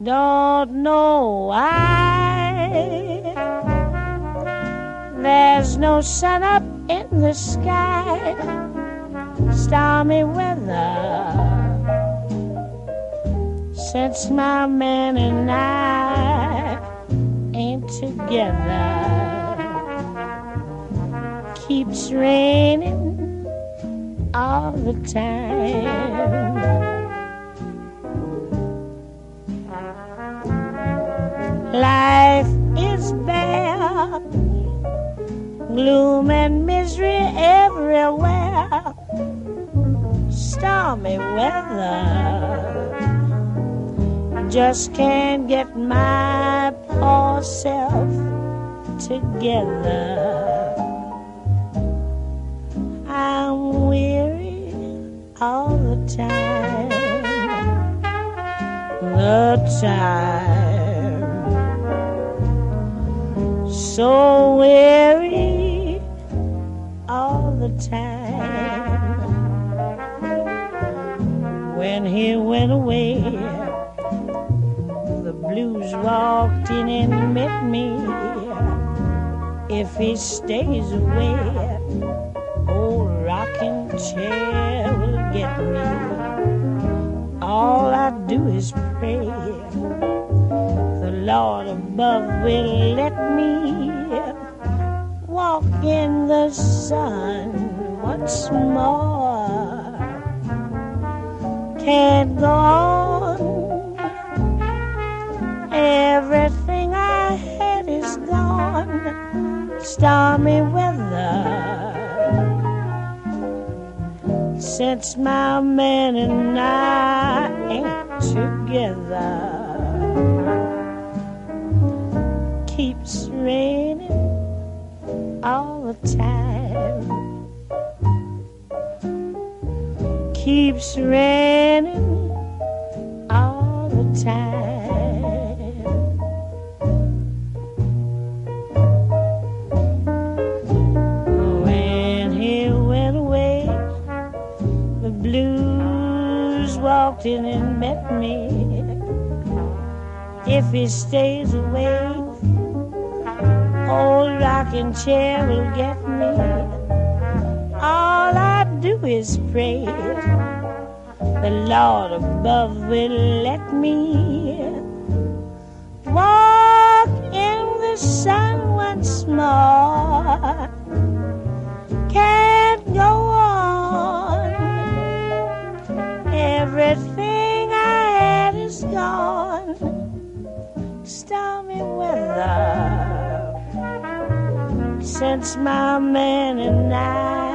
Don't know why there's no sun up in the sky. Stormy weather since my man and I ain't together. Keeps raining all the time. Life is bare, gloom and misery everywhere. Stormy weather, just can't get my poor self together. I'm weary all the time, so weary all the time. When he went away, the blues walked in and met me. If he stays away, old rocking chair will get me. All I do is pray the Lord above will let me walk in the sun once more. Can't go on, everything I had is gone. Stormy weather since my man and I ain't together. Keeps raining all the time. Keeps raining all the time. When he went away, the blues walked in and met me. If he stays away, old rocking chair will get me. All I do is pray the Lord above will let me walk in the sun once more. Can't go on, everything I had is gone. Stormy weather since my man and I